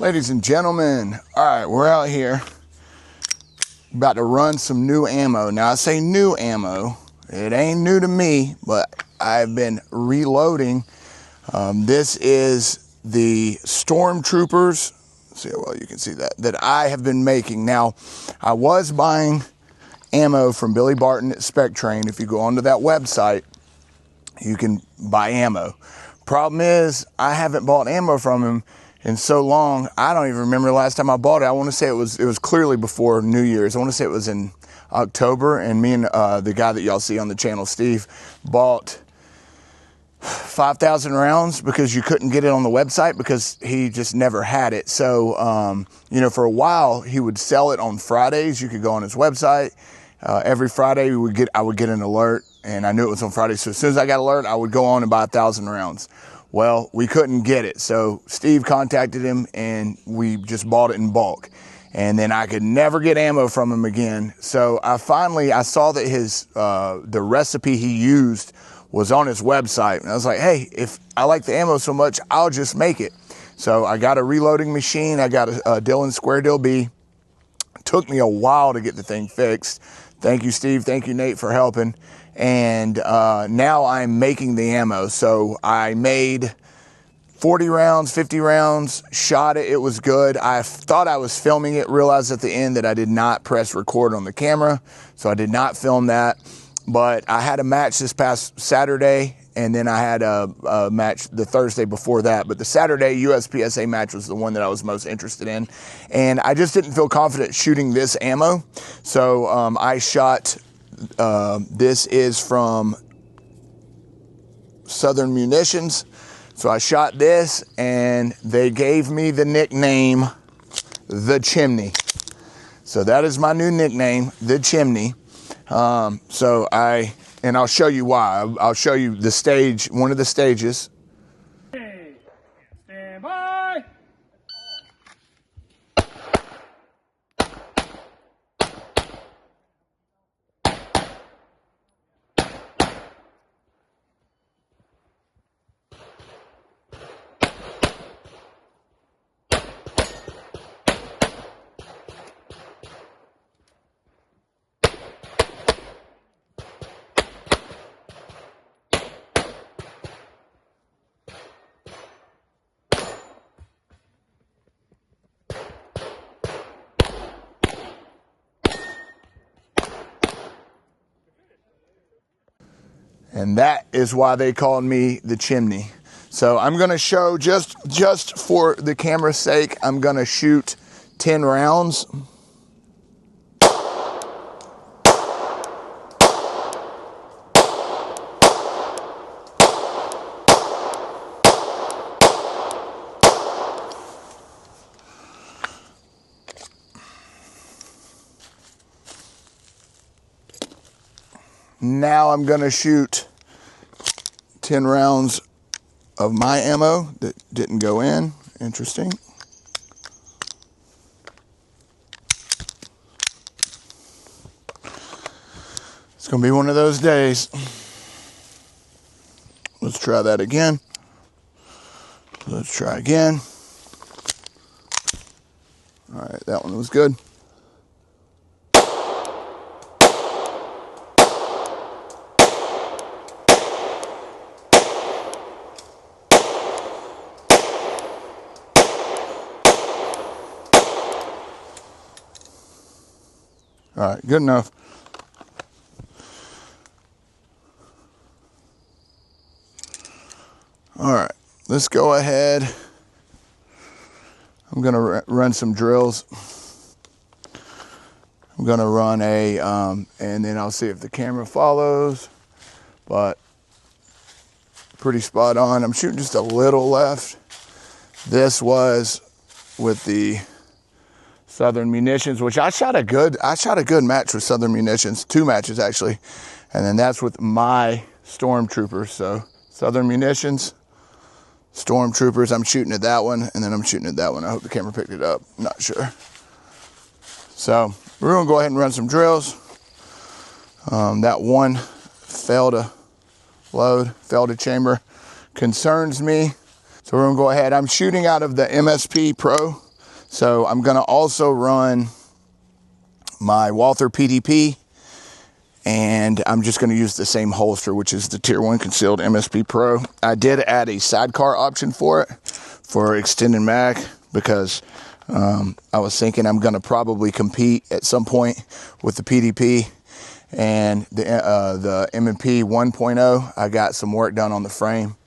Ladies and gentlemen, all right, we're out here about to run some new ammo. Now I say new ammo, it ain't new to me, but I've been reloading. This is the Stormtroopers. See how well you can see that I have been making. Now I was buying ammo from Billy Barton at Spec Train. If you go onto that website, you can buy ammo. Problem is, I haven't bought ammo from him in so long. I don't even remember the last time I bought it. I want to say it was clearly before New Year's. I want to say it was in October, and me and the guy that y'all see on the channel, Steve, bought 5,000 rounds because you couldn't get it on the website because he just never had it. So, for a while he would sell it on Fridays. You could go on his website. Every Friday I would get an alert, and I knew it was on Friday. So as soon as I got an alert, I would go on and buy 1,000 rounds. Well, we couldn't get it. So Steve contacted him and we just bought it in bulk. And then I could never get ammo from him again. So I saw that his, the recipe he used was on his website. And I was like, hey, if I like the ammo so much, I'll just make it. So I got a reloading machine. I got a Dillon Square Deal B. It took me a while to get the thing fixed. Thank you, Steve. Thank you, Nate, for helping. And now I'm making the ammo. So I made 40 rounds, 50 rounds, shot it. It was good. I thought I was filming it, realized at the end that I did not press record on the camera. So I did not film that. But I had a match this past Saturday, and then I had a match the Thursday before that. But the Saturday USPSA match was the one that I was most interested in. And I just didn't feel confident shooting this ammo. So I shot, this is from Southern Munitions. So I shot this, and they gave me the nickname, The Chimney. So that is my new nickname, The Chimney. And I'll show you why. I'll show you the stage, one of the stages. Hey, stand by. And that is why they called me The Chimney. So I'm going to show, just for the camera's sake, I'm going to shoot 10 rounds. Now I'm going to shoot 10 rounds of my ammo that didn't go in. Interesting. It's going to be one of those days. Let's try that again. Let's try again. All right, that one was good. All right, good enough. All right, let's go ahead. I'm going to run some drills. I'm going to run and then I'll see if the camera follows, but pretty spot on. I'm shooting just a little left. This was with the Southern Munitions, which I shot a good match with Southern Munitions, 2 matches actually. And then that's with my Stormtroopers. So Southern Munitions, Stormtroopers, I'm shooting at that one, and then I'm shooting at that one. I hope the camera picked it up, not sure. So we're gonna go ahead and run some drills. That one failed to load, failed to chamber, concerns me. So we're gonna go ahead. I'm shooting out of the MSP Pro So I'm going to also run my Walther PDP, and I'm just going to use the same holster, which is the Tier 1 Concealed MSP Pro. I did add a sidecar option for it, for extended mag, because I was thinking I'm going to probably compete at some point with the PDP and the M&P 1.0. I got some work done on the frame.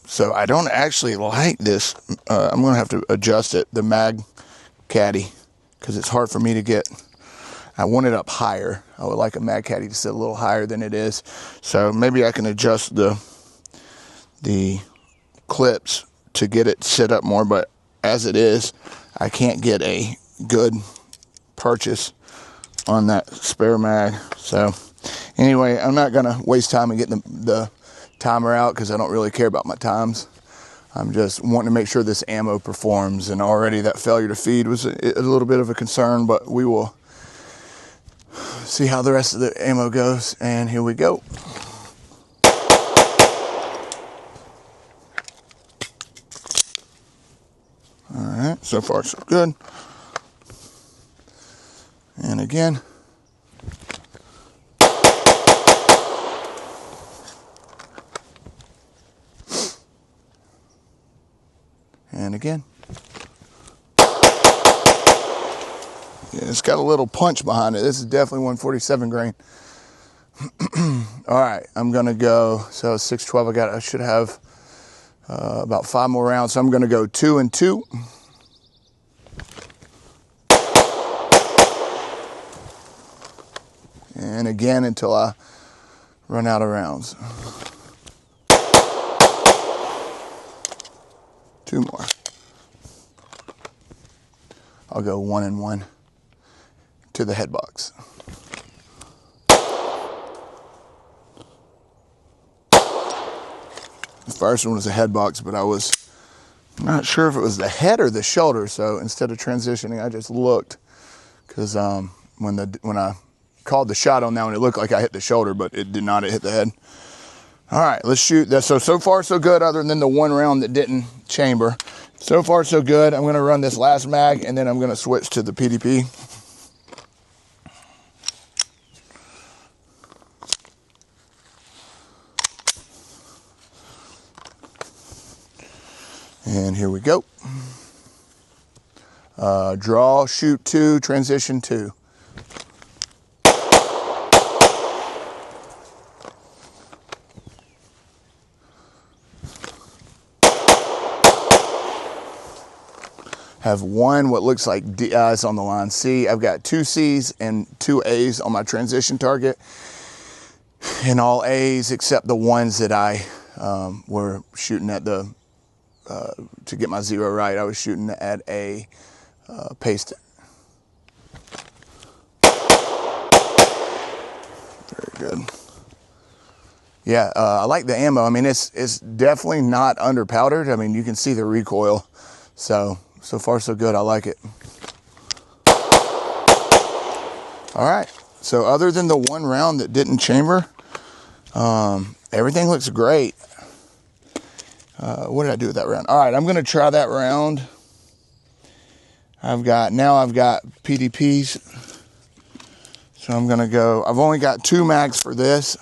So I don't actually like this. I'm going to have to adjust it, the mag caddy, because it's hard for me to get. I want it up higher. I would like a mag caddy to sit a little higher than it is. So maybe I can adjust the clips to get it sit up more, but as it is, I can't get a good purchase on that spare mag. So anyway, I'm not going to waste time in getting the timer out, because I don't really care about my times. I'm just wanting to make sure this ammo performs, and already that failure to feed was a little bit of a concern, but we will see how the rest of the ammo goes. And here we go. All right, so far so good. And again. And again. Yeah, it's got a little punch behind it. This is definitely 147 grain. All right, I'm gonna go. So 612. I should have about 5 more rounds. So I'm gonna go 2 and 2. And again until I run out of rounds. 2 more. I'll go 1 and 1 to the head box. The first one was a head box, but I was not sure if it was the head or the shoulder. So instead of transitioning, I just looked, because when I called the shot on that one, it looked like I hit the shoulder, but it did not. It hit the head. All right, let's shoot that. So far so good, other than the 1 round that didn't chamber. So far so good. I'm going to run this last mag, and then I'm going to switch to the PDP. And here we go. Draw, shoot 2, transition 2. Have 1 what looks like DIs on the line C. I've got 2 C's and 2 A's on my transition target, and all A's except the ones that I were shooting at the to get my 0 right. I was shooting at a paste. Very good. Yeah, I like the ammo. I mean, it's definitely not under powdered. I mean, you can see the recoil. So far so good. I like it. All right. So other than the 1 round that didn't chamber, everything looks great. What did I do with that round? All right, I'm going to try that round. I've got PDPs. So I'm going to go. I've only got 2 mags for this.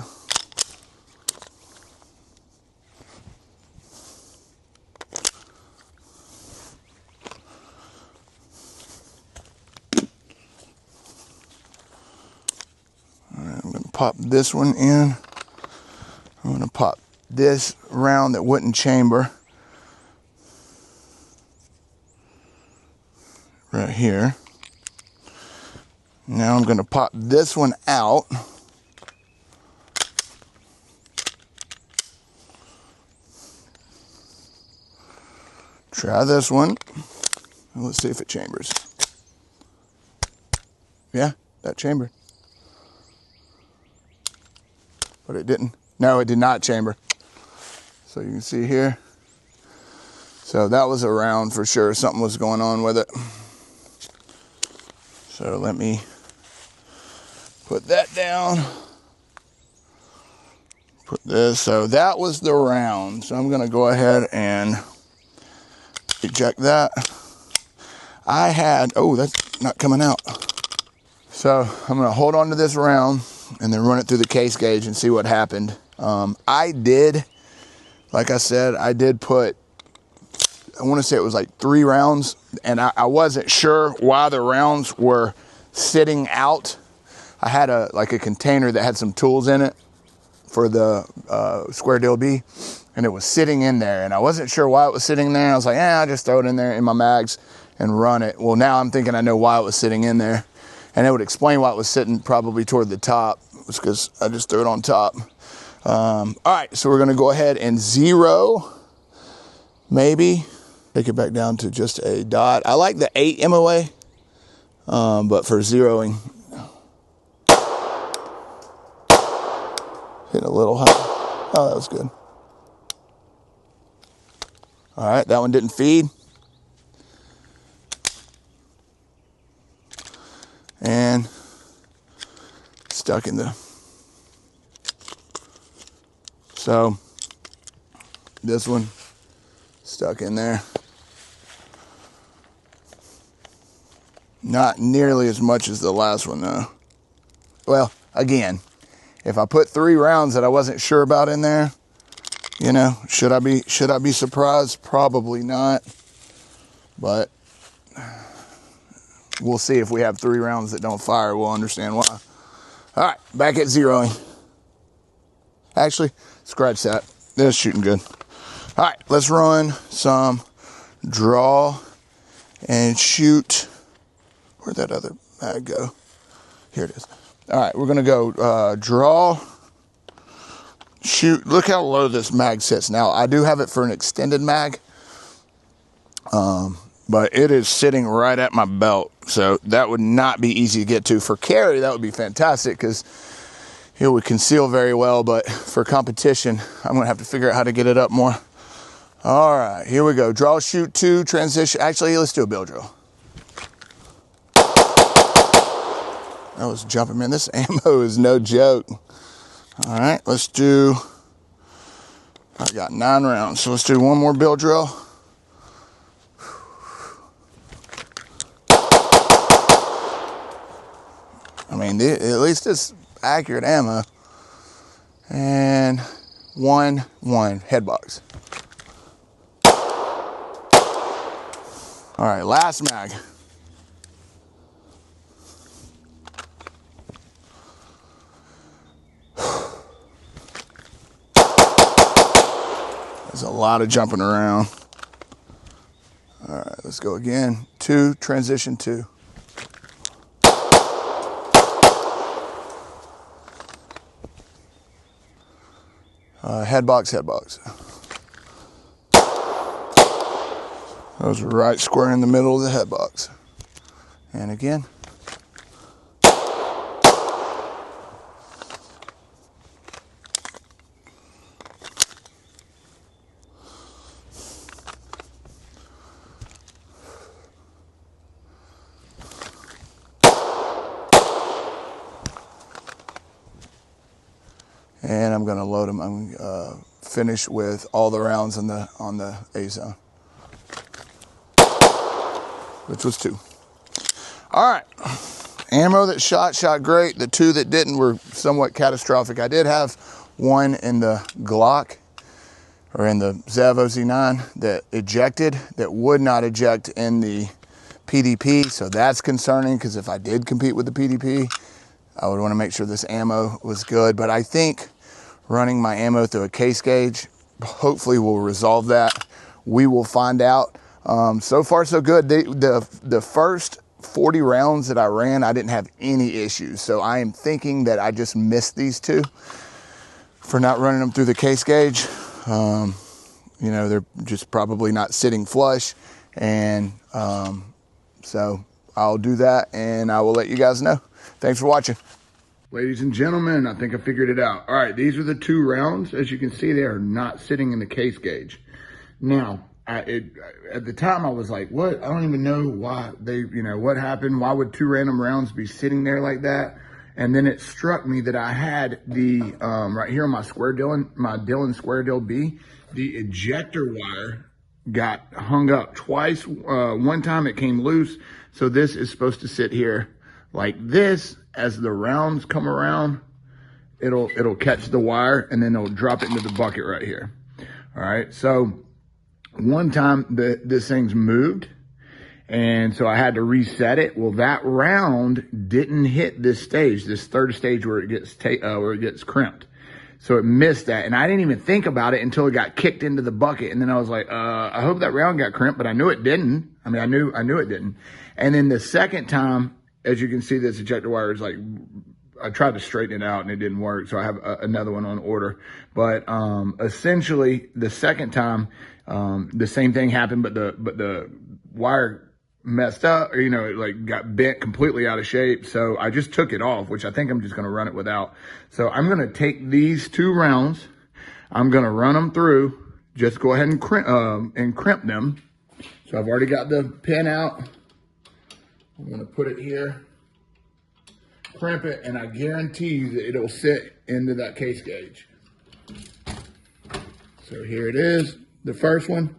I'm going to pop this one in. I'm going to pop this round that wouldn't chamber right here. Now I'm going to pop this one out. Try this one. Let's see if it chambers. Yeah, that chambered. But it didn't. No, it did not chamber. So you can see here. So that was a round for sure. Something was going on with it. So let me put that down. Put this. So that was the round. So I'm going to go ahead and eject that. I had, oh, that's not coming out. So I'm gonna hold on to this round and then run it through the case gauge and see what happened. I did, like I said, I did put, I want to say it was like 3 rounds, and I wasn't sure why the rounds were sitting out. I had a container that had some tools in it for the Square Deal B, and it was sitting in there, and I wasn't sure why it was sitting there. I was like, I'll just throw it in there in my mags and run it. Well, now I'm thinking I know why it was sitting in there, and it would explain why it was sitting probably toward the top. It was because I just threw it on top. All right, so we're gonna go ahead and zero, maybe. Take it back down to just a dot. I like the 8 MOA, but for zeroing, hit a little high. Oh, that was good. All right, that one didn't feed. And stuck in the, so this one stuck in there. Not nearly as much as the last one though. Well, again, if I put 3 rounds that I wasn't sure about in there, you know, should I be surprised? Probably not. But we'll see. If we have 3 rounds that don't fire, we'll understand why. All right, back at zeroing. Actually, scratch that. That's shooting good. All right, let's run some draw and shoot. Where'd that other mag go? Here it is. All right, we're gonna go draw, shoot. Look how low this mag sits. Now, I do have it for an extended mag, but it is sitting right at my belt, so that would not be easy to get to. For carry, that would be fantastic because it would conceal very well, but for competition, I'm gonna have to figure out how to get it up more. All right, here we go. Draw, shoot, 2, transition. Actually, let's do a bill drill. I was jumping, man. This ammo is no joke. All right, let's do, I got 9 rounds, so let's do one more bill drill. I mean, at least it's accurate ammo. And 1 head box. All right, last mag. There's a lot of jumping around. All right, let's go again. 2, transition 2. Head box, head box. That was right square in the middle of the head box. And again. And I'm going to load them. I'm going to finish with all the rounds on the A zone, which was 2. All right, ammo that shot great. The 2 that didn't were somewhat catastrophic. I did have 1 in the Glock, or in the Zev OZ9, that ejected, that would not eject in the PDP. So that's concerning, because if I did compete with the PDP, I would want to make sure this ammo was good. But I think running my ammo through a case gauge hopefully will resolve that. We will find out. So far, so good. The first 40 rounds that I ran, I didn't have any issues. So I am thinking that I just missed these 2 for not running them through the case gauge. You know, they're just probably not sitting flush. And so I'll do that, and I will let you guys know. Thanks for watching. Ladies and gentlemen, I think I figured it out. All right, these are the 2 rounds. As you can see, they are not sitting in the case gauge. Now, at the time, I was like, what? I don't even know why what happened? Why would 2 random rounds be sitting there like that? And then it struck me that I had the, right here on my Dillon Square Deal B, the ejector wire got hung up twice. One time it came loose. So this is supposed to sit here like this. As the rounds come around, it'll catch the wire and then it'll drop it into the bucket right here. All right. So one time this thing's moved, and so I had to reset it. Well, that round didn't hit this stage, this third stage where it gets crimped. So it missed that, and I didn't even think about it until it got kicked into the bucket. And then I was like, I hope that round got crimped, but I knew it didn't. I mean, I knew it didn't. And then the second time, as you can see, this ejector wire is like, I tried to straighten it out and it didn't work. So I have another one on order. But essentially, the second time, the same thing happened, but the wire messed up, or, it like got bent completely out of shape. So I just took it off, which I think I'm just going to run it without. So I'm going to take these 2 rounds. I'm going to run them through. Just go ahead and crimp them. So I've already got the pin out. I'm going to put it here, crimp it, and I guarantee you that it'll sit into that case gauge. So here it is, the first one.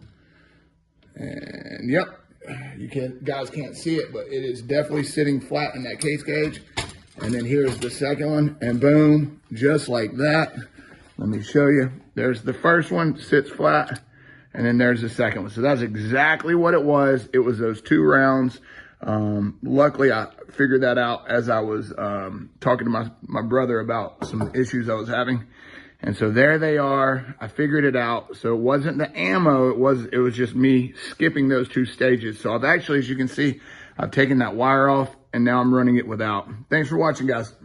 And yep. Guys can't see it, but it is definitely sitting flat in that case gauge. And then here's the second one, and boom, just like that. Let me show you. There's the first one, sits flat, and then there's the second one. So that's exactly what it was. It was those 2 rounds. Luckily, I figured that out as I was talking to my brother about some issues I was having. And so there they are. I figured it out. So it wasn't the ammo. It was just me skipping those 2 stages. So I've actually, as you can see, I've taken that wire off and now I'm running it without. Thanks for watching, guys.